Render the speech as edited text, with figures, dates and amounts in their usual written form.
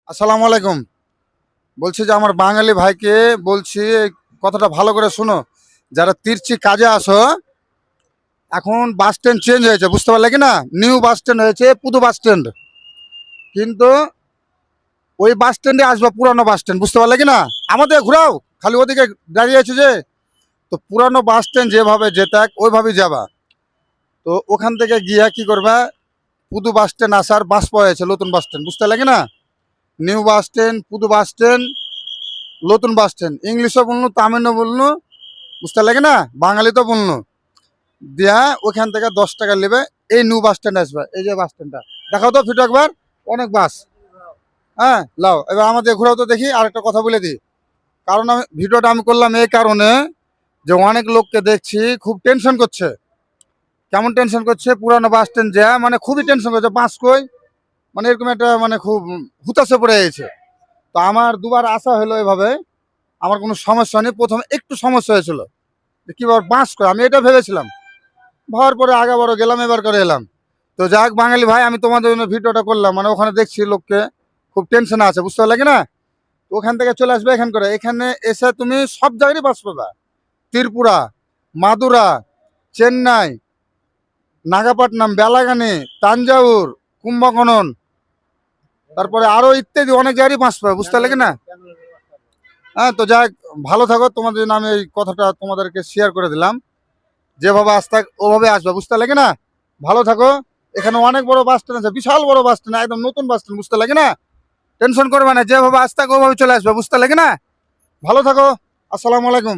আসসালামু আলাইকুম। বলছি যে আমার বাঙালি ভাইকে বলছি এই কথাটা ভালো করে শোনো। যারা তিরচি কাজে আসো, এখন বাস স্ট্যান্ড চেঞ্জ হয়েছে, বুঝতে পারলে কি না? নিউ বাস স্ট্যান্ড হয়েছে, পুরো বাস স্ট্যান্ড। কিন্তু ওই বাস স্ট্যান্ডে আসবে পুরানো বাস স্ট্যান্ড, বুঝতে পারলে কি না? আমাদের ঘুরাও, খালি ওদিকে দাঁড়িয়ে আছে যে। তো পুরানো বাস স্ট্যান্ড যেভাবে যেতাক ওইভাবেই যাবা। তো ওখান থেকে গিয়ে কি করবা, পুদু বাস স্ট্যান্ড আসার বাস পাওয়া যাচ্ছে, নতুন বাস স্ট্যান্ড, বুঝতে লাগে না? নিউ বাস স্ট্যান্ড, পুদু বাস স্ট্যান্ড, নতুন বাস স্ট্যান্ড। ইংলিশও বললো, তামিলও বললো, বুঝতে লাগে না? বাঙালি তো বললো। দিয়া ওখান থেকে 10 টাকা নেবে, এই নিউ বাস স্ট্যান্ড আসবে, এই যে বাস স্ট্যান্ডটা। দেখাও তো ফিটো একবার, অনেক বাস। হ্যাঁ, লাও এবার আমাদের ঘোরাও তো দেখি। আর একটা কথা বলে দিই, কারণ আমি ভিডিওটা করলাম এই কারণে যে অনেক লোককে দেখছি খুব টেনশন করছে। কেমন টেনশন করছে? পুরানো বাস স্ট্যান্ড যা মানে খুবই টেনশন করছে, বাস কই, মানে এরকম একটা মানে খুব হুতাশে পড়ে গেছে। তো আমার দুবার আসা হলো এভাবে, আমার কোনো সমস্যা নেই। প্রথমে একটু সমস্যা হয়েছিল যে কীভাবে বাস করে, আমি এটা ভেবেছিলাম। ভাবার পরে আগা বড় গেলাম, এবার করে এলাম। তো যাক বাঙালি ভাই, আমি তোমাদের জন্য ভিডিওটা করলাম, মানে ওখানে দেখছি লোককে খুব টেনশনে আছে, বুঝতে পারলে কি না? তো ওখান থেকে চলে আসবে এখান করে, এখানে এসে তুমি সব জায়গায় বাস পাবা। ত্রিপুরা, মাদুরা, চেন্নাই, নাগাপট্টনম, বেলাগানি, তাঞ্জাউর, কুম্ভকোণন, তারপরে আরো ইত্যাদি অনেক জায়গায় বাস পাবে, বুঝতে পারলে কি না? হ্যাঁ, তো যাক, ভালো থাকো। তোমাদের জন্য আমি এই কথাটা তোমাদেরকে শেয়ার করে দিলাম। যেভাবে আসতে ওভাবে আসবে, বুঝতে লাগে না? ভালো থাকো। এখানে অনেক বড় বাস স্ট্যান্ড আছে, বিশাল বড় বাস স্ট্যান্ড, একদম নতুন বাস স্ট্যান্ড, বুঝতে লাগে না? টেনশন করবে না, যেভাবে আসতে ওভাবে চলে আসবে, বুঝতে লাগে না? ভালো থাকো। আসসালামু আলাইকুম।